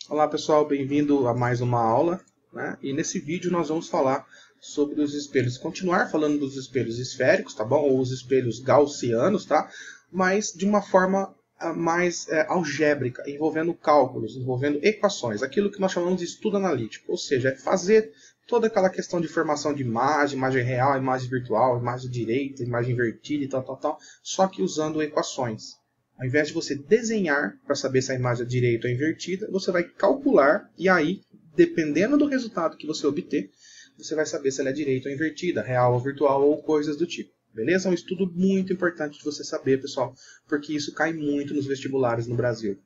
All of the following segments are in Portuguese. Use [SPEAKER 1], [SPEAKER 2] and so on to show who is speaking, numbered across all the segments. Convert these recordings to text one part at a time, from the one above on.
[SPEAKER 1] Olá pessoal, bem-vindo a mais uma aula, né? E nesse vídeo nós vamos falar sobre os espelhos, continuar falando dos espelhos esféricos, tá bom? Ou os espelhos gaussianos, tá? Mas de uma forma mais algébrica, envolvendo cálculos, envolvendo equações, aquilo que nós chamamos de estudo analítico, ou seja, é fazer toda aquela questão de formação de imagem, imagem real, imagem virtual, imagem direita, imagem invertida e tal, só que usando equações. Ao invés de você desenhar para saber se a imagem é direita ou invertida, você vai calcular e aí, dependendo do resultado que você obter, você vai saber se ela é direita ou invertida, real ou virtual ou coisas do tipo. Beleza? É um estudo muito importante de você saber, pessoal, porque isso cai muito nos vestibulares no Brasil.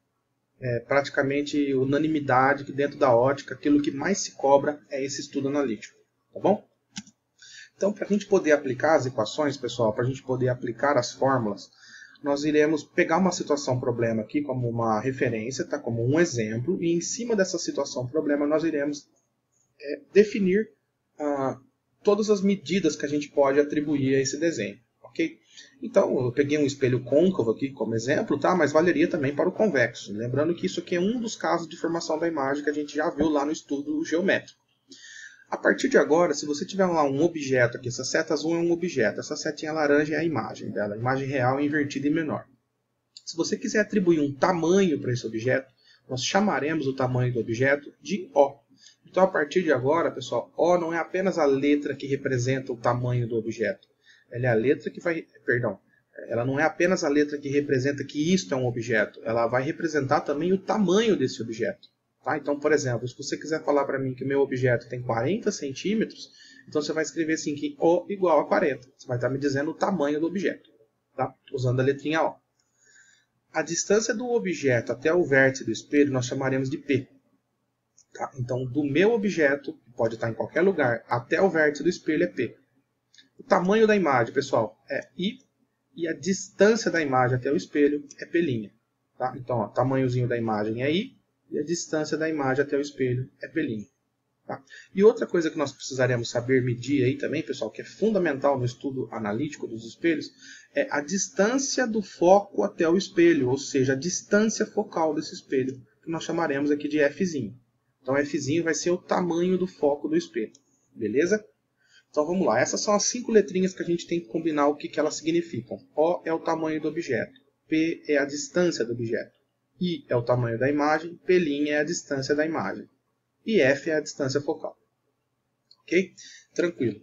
[SPEAKER 1] É praticamente unanimidade que dentro da ótica, aquilo que mais se cobra é esse estudo analítico. Tá bom? Então, para a gente poder aplicar as equações, pessoal, para a gente poder aplicar as fórmulas, nós iremos pegar uma situação problema aqui como uma referência, tá? Como um exemplo, e em cima dessa situação problema nós iremos definir todas as medidas que a gente pode atribuir a esse desenho, ok? Então, eu peguei um espelho côncavo aqui como exemplo, tá? Mas valeria também para o convexo. Lembrando que isso aqui é um dos casos de formação da imagem que a gente já viu lá no estudo geométrico. A partir de agora, se você tiver lá um objeto aqui, essa seta azul é um objeto, essa setinha laranja é a imagem dela, a imagem real invertida e menor. Se você quiser atribuir um tamanho para esse objeto, nós chamaremos o tamanho do objeto de O. Então, a partir de agora, pessoal, O não é apenas a letra que representa o tamanho do objeto. Ela é a letra que vai... Perdão. Ela não é apenas a letra que representa que isto é um objeto. Ela vai representar também o tamanho desse objeto. Tá? Então, por exemplo, se você quiser falar para mim que o meu objeto tem 40 centímetros, então você vai escrever assim que O igual a 40. Você vai estar me dizendo o tamanho do objeto, tá? Usando a letrinha O. A distância do objeto até o vértice do espelho nós chamaremos de P. Tá? Então, do meu objeto, que pode estar em qualquer lugar, até o vértice do espelho é P. O tamanho da imagem, pessoal, é I, e a distância da imagem até o espelho é P'. Tá? Então, o tamanhozinho da imagem é I, e a distância da imagem até o espelho é P'. Tá? E outra coisa que nós precisaremos saber medir aí também, pessoal, que é fundamental no estudo analítico dos espelhos, é a distância do foco até o espelho, ou seja, a distância focal desse espelho, que nós chamaremos aqui de Fzinho. Então, Fzinho vai ser o tamanho do foco do espelho. Beleza? Então, vamos lá. Essas são as 5 letrinhas que a gente tem que combinar o que elas significam. O é o tamanho do objeto. P é a distância do objeto. I é o tamanho da imagem, P' é a distância da imagem. E F é a distância focal. Ok? Tranquilo.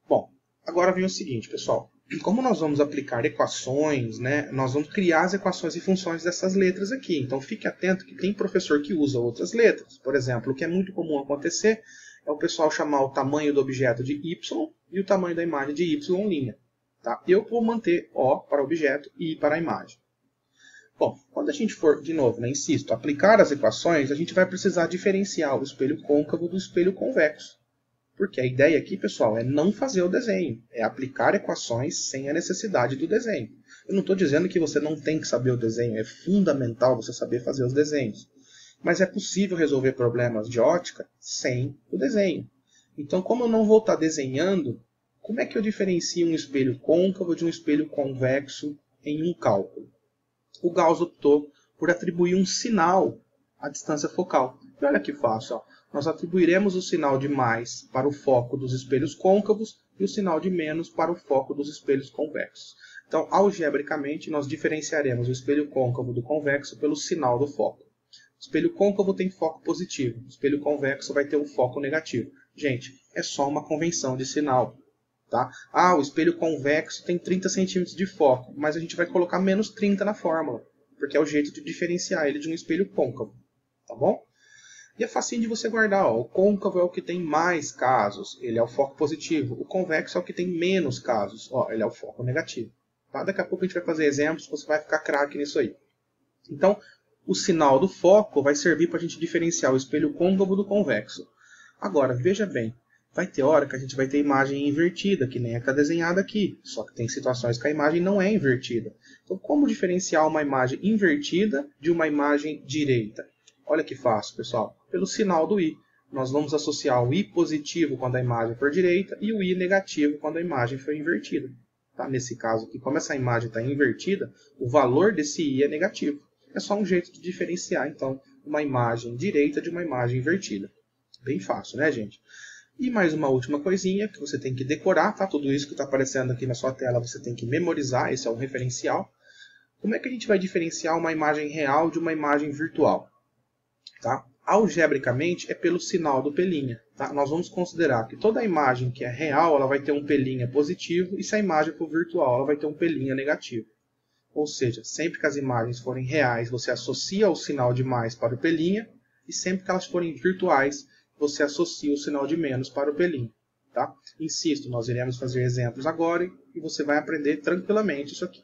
[SPEAKER 1] Bom, agora vem o seguinte, pessoal. Como nós vamos aplicar equações, né, nós vamos criar as equações e funções dessas letras aqui. Então, fique atento que tem professor que usa outras letras. Por exemplo, o que é muito comum acontecer é o pessoal chamar o tamanho do objeto de Y e o tamanho da imagem de Y'. Tá? Eu vou manter O para o objeto e I para a imagem. Bom, quando a gente for, de novo, né, insisto, aplicar as equações, a gente vai precisar diferenciar o espelho côncavo do espelho convexo. Porque a ideia aqui, pessoal, é não fazer o desenho, é aplicar equações sem a necessidade do desenho. Eu não estou dizendo que você não tem que saber o desenho, é fundamental você saber fazer os desenhos. Mas é possível resolver problemas de ótica sem o desenho. Então, como eu não vou estar desenhando, como é que eu diferencio um espelho côncavo de um espelho convexo em um cálculo? O Gauss optou por atribuir um sinal à distância focal. E olha que fácil, ó. Nós atribuiremos o sinal de mais para o foco dos espelhos côncavos e o sinal de menos para o foco dos espelhos convexos. Então, algebricamente, nós diferenciaremos o espelho côncavo do convexo pelo sinal do foco. O espelho côncavo tem foco positivo, o espelho convexo vai ter um foco negativo. Gente, é só uma convenção de sinal. Tá? Ah, o espelho convexo tem 30 centímetros de foco, mas a gente vai colocar menos 30 na fórmula, porque é o jeito de diferenciar ele de um espelho côncavo. Tá bom? E é facinho de você guardar. Ó. O côncavo é o que tem mais casos, ele é o foco positivo. O convexo é o que tem menos casos, ó, ele é o foco negativo. Tá? Daqui a pouco a gente vai fazer exemplos, você vai ficar craque nisso aí. Então, o sinal do foco vai servir para a gente diferenciar o espelho côncavo do convexo. Agora, veja bem, vai ter hora que a gente vai ter imagem invertida, que nem a que está desenhada aqui. Só que tem situações que a imagem não é invertida. Então, como diferenciar uma imagem invertida de uma imagem direita? Olha que fácil, pessoal. Pelo sinal do I. Nós vamos associar o I positivo quando a imagem for direita e o I negativo quando a imagem for invertida. Tá? Nesse caso aqui, como essa imagem está invertida, o valor desse I é negativo. É só um jeito de diferenciar, então, uma imagem direita de uma imagem invertida. Bem fácil, né, gente? E mais uma última coisinha que você tem que decorar, tá? Tudo isso que está aparecendo aqui na sua tela você tem que memorizar, esse é um referencial. Como é que a gente vai diferenciar uma imagem real de uma imagem virtual? Tá? Algebricamente é pelo sinal do pelinha. Tá? Nós vamos considerar que toda imagem que é real ela vai ter um pelinha positivo e se a imagem for virtual ela vai ter um pelinha negativo. Ou seja, sempre que as imagens forem reais você associa o sinal de mais para o pelinha e sempre que elas forem virtuais você associa o sinal de menos para o pelinho. Tá? Insisto, nós iremos fazer exemplos agora e você vai aprender tranquilamente isso aqui.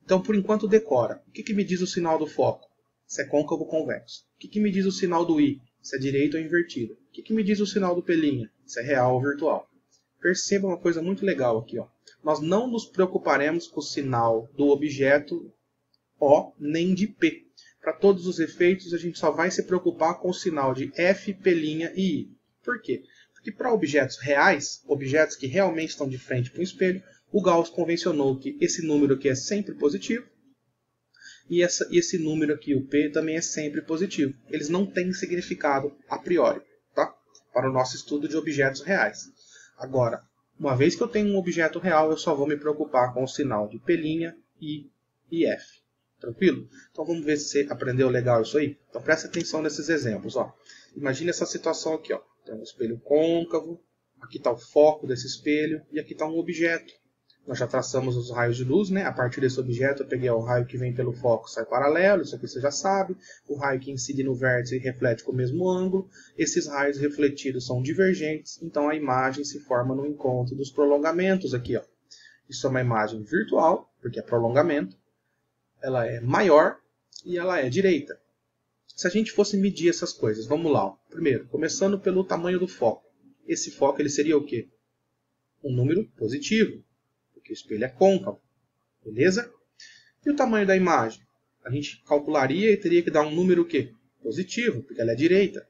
[SPEAKER 1] Então, por enquanto, decora. O que me diz o sinal do foco? Se é côncavo ou convexo. O que me diz o sinal do I? Se é direito ou invertido. O que me diz o sinal do pelinha? Se é real ou virtual. Perceba uma coisa muito legal aqui. Ó. Nós não nos preocuparemos com o sinal do objeto O nem de P. Para todos os efeitos, a gente só vai se preocupar com o sinal de F, P' e I. Por quê? Porque para objetos reais, objetos que realmente estão de frente para o espelho, o Gauss convencionou que esse número aqui é sempre positivo e esse número aqui, o P, também é sempre positivo. Eles não têm significado a priori, tá? Para o nosso estudo de objetos reais. Agora, uma vez que eu tenho um objeto real, eu só vou me preocupar com o sinal de P', I e F. Tranquilo? Então vamos ver se você aprendeu legal isso aí. Então preste atenção nesses exemplos. Ó. Imagine essa situação aqui. Ó. Tem um espelho côncavo, aqui está o foco desse espelho e aqui está um objeto. Nós já traçamos os raios de luz, né? A partir desse objeto eu peguei o raio que vem pelo foco, sai paralelo, isso aqui você já sabe. O raio que incide no vértice reflete com o mesmo ângulo. Esses raios refletidos são divergentes, então a imagem se forma no encontro dos prolongamentos aqui. Ó. Isso é uma imagem virtual, porque é prolongamento. Ela é maior e ela é direita. Se a gente fosse medir essas coisas, vamos lá. Ó. Primeiro, começando pelo tamanho do foco. Esse foco ele seria o quê? Um número positivo, porque o espelho é côncavo. Beleza? E o tamanho da imagem? A gente calcularia e teria que dar um número o quê? Positivo, porque ela é direita.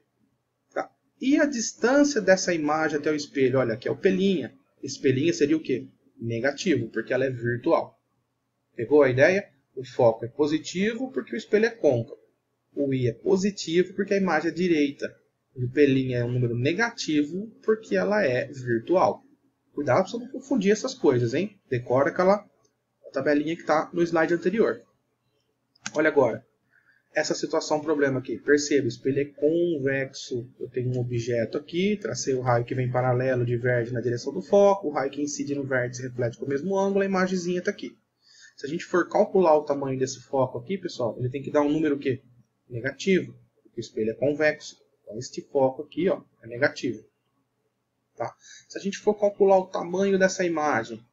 [SPEAKER 1] Tá? E a distância dessa imagem até o espelho? Olha, aqui é o pelinha. Esse pelinha seria o quê? Negativo, porque ela é virtual. Pegou a ideia? O foco é positivo porque o espelho é côncavo. O I é positivo porque a imagem é direita. E o pelinha é um número negativo porque ela é virtual. Cuidado para você não confundir essas coisas, hein? Decora aquela tabelinha que está no slide anterior. Olha agora. Essa situação, problema aqui. Perceba, o espelho é convexo. Eu tenho um objeto aqui, tracei o raio que vem paralelo, diverge na direção do foco, o raio que incide no vértice reflete com o mesmo ângulo, a imagenzinha está aqui. Se a gente for calcular o tamanho desse foco aqui, pessoal, ele tem que dar um número o quê? Negativo, porque o espelho é convexo. Então, este foco aqui ó, é negativo. Tá? Se a gente for calcular o tamanho dessa imagem,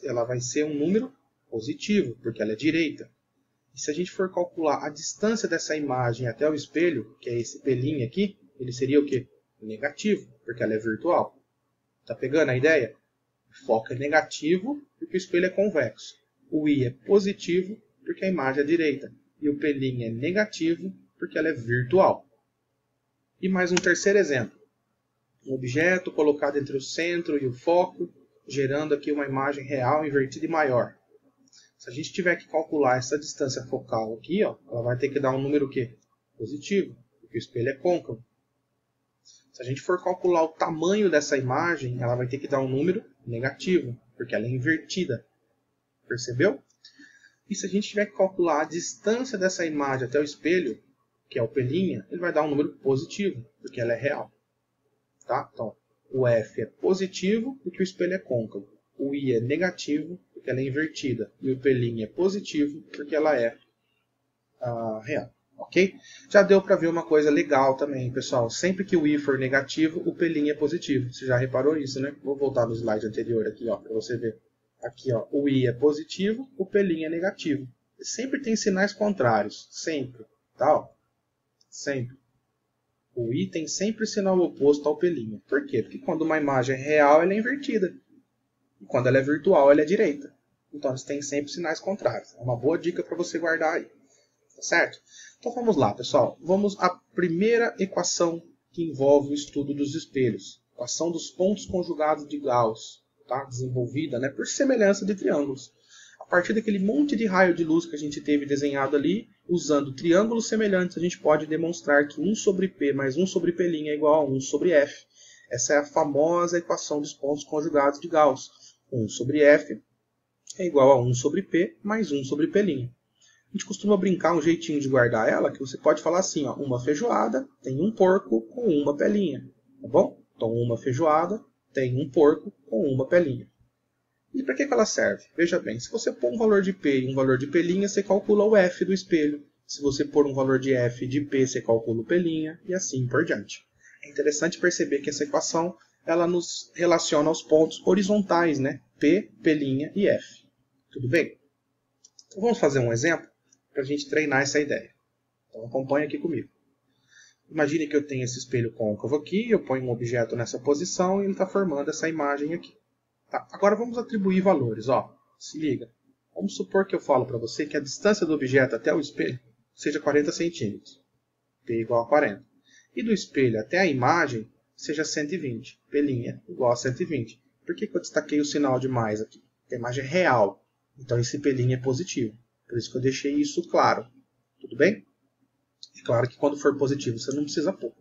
[SPEAKER 1] ela vai ser um número positivo, porque ela é direita. E se a gente for calcular a distância dessa imagem até o espelho, que é esse pelinho aqui, ele seria o quê? Negativo, porque ela é virtual. Tá pegando a ideia? O foco é negativo, porque o espelho é convexo. O I é positivo, porque a imagem é direita. E o pelinho é negativo, porque ela é virtual. E mais um terceiro exemplo. Um objeto colocado entre o centro e o foco, gerando aqui uma imagem real invertida e maior. Se a gente tiver que calcular essa distância focal aqui, ó, ela vai ter que dar um número o quê? Positivo, porque o espelho é côncavo. Se a gente for calcular o tamanho dessa imagem, ela vai ter que dar um número negativo, porque ela é invertida. Percebeu? E se a gente tiver que calcular a distância dessa imagem até o espelho, que é o pelinha, ele vai dar um número positivo, porque ela é real. Tá? Então, o F é positivo, porque o espelho é côncavo. O I é negativo, porque ela é invertida. E o pelinha é positivo, porque ela é real. Ok? Já deu para ver uma coisa legal também, pessoal. Sempre que o I for negativo, o pelinha é positivo. Você já reparou isso, né? Vou voltar no slide anterior aqui, para você ver. Aqui, ó, o I é positivo, o pelinha é negativo. Sempre tem sinais contrários. Sempre. Tá? Ó. Sempre. O I tem sempre sinal oposto ao pelinha. Por quê? Porque quando uma imagem é real, ela é invertida. E quando ela é virtual, ela é direita. Então, eles têm sempre sinais contrários. É uma boa dica para você guardar aí. Tá certo? Então, vamos lá, pessoal. Vamos à primeira equação que envolve o estudo dos espelhos. Equação dos pontos conjugados de Gauss. Tá? Desenvolvida, né, por semelhança de triângulos. A partir daquele monte de raio de luz que a gente teve desenhado ali, usando triângulos semelhantes, a gente pode demonstrar que 1 sobre P mais 1 sobre P' é igual a 1 sobre F. Essa é a famosa equação dos pontos conjugados de Gauss. 1 sobre F é igual a 1 sobre P mais 1 sobre P'. A gente costuma brincar um jeitinho de guardar ela, que você pode falar assim, ó, uma feijoada tem um porco com uma pelinha, tá bom? Então, uma feijoada tem um porco com uma pelinha. E para que ela serve? Veja bem, se você pôr um valor de P e um valor de pelinha, você calcula o F do espelho. Se você pôr um valor de F e de P, você calcula o pelinha e assim por diante. É interessante perceber que essa equação ela nos relaciona aos pontos horizontais, né? P, pelinha e F. Tudo bem? Então vamos fazer um exemplo para a gente treinar essa ideia. Então acompanhe aqui comigo. Imagine que eu tenho esse espelho côncavo aqui, eu ponho um objeto nessa posição e ele está formando essa imagem aqui. Tá, agora vamos atribuir valores. Ó, se liga. Vamos supor que eu falo para você que a distância do objeto até o espelho seja 40 centímetros. P igual a 40. E do espelho até a imagem seja 120. P' igual a 120. Por que eu destaquei o sinal de mais aqui? Porque a imagem é real. Então esse P' é positivo. Por isso que eu deixei isso claro. Tudo bem? É claro que quando for positivo você não precisa pôr.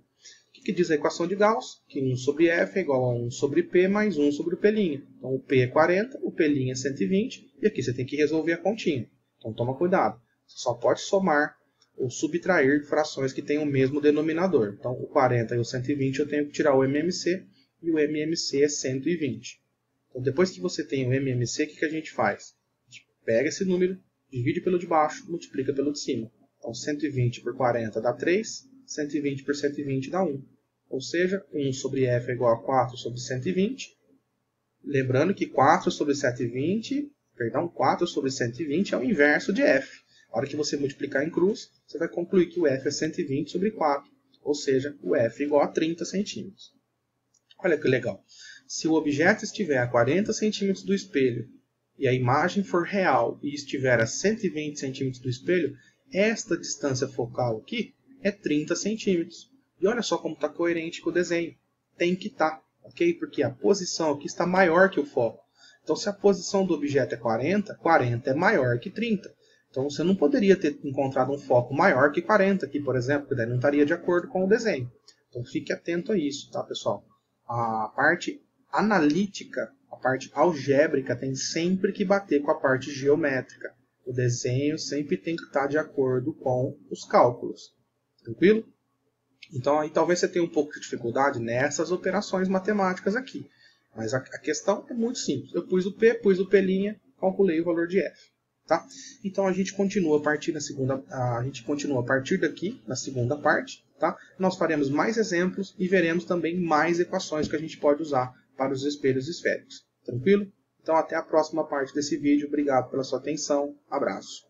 [SPEAKER 1] O que diz a equação de Gauss? Que 1 sobre F é igual a 1 sobre P mais 1 sobre o P'. Então o P é 40, o P' é 120, e aqui você tem que resolver a continha. Então toma cuidado. Você só pode somar ou subtrair frações que têm o mesmo denominador. Então o 40 e o 120 eu tenho que tirar o MMC, e o MMC é 120. Então depois que você tem o MMC, o que a gente faz? A gente pega esse número, divide pelo de baixo, multiplica pelo de cima. Então 120 por 40 dá 3. 120 por 120 dá 1. Ou seja, 1 sobre F é igual a 4 sobre 120. Lembrando que 4 sobre 120 é o inverso de F. A hora que você multiplicar em cruz, você vai concluir que o F é 120 sobre 4. Ou seja, o F é igual a 30 centímetros. Olha que legal. Se o objeto estiver a 40 centímetros do espelho e a imagem for real e estiver a 120 centímetros do espelho, esta distância focal aqui é 30 centímetros. E olha só como está coerente com o desenho. Tem que estar, ok? Porque a posição aqui está maior que o foco. Então, se a posição do objeto é 40, 40 é maior que 30. Então, você não poderia ter encontrado um foco maior que 40 aqui, por exemplo, porque daí não estaria de acordo com o desenho. Então, fique atento a isso, tá, pessoal? A parte analítica, a parte algébrica, tem sempre que bater com a parte geométrica. O desenho sempre tem que estar de acordo com os cálculos. Tranquilo? Então, aí talvez você tenha um pouco de dificuldade nessas operações matemáticas aqui. Mas a questão é muito simples. Eu pus o P, pus o P', calculei o valor de F. Tá? Então, a gente continua a partir daqui, na segunda parte. Tá? Nós faremos mais exemplos e veremos também mais equações que a gente pode usar para os espelhos esféricos. Tranquilo? Então, até a próxima parte desse vídeo. Obrigado pela sua atenção. Abraço.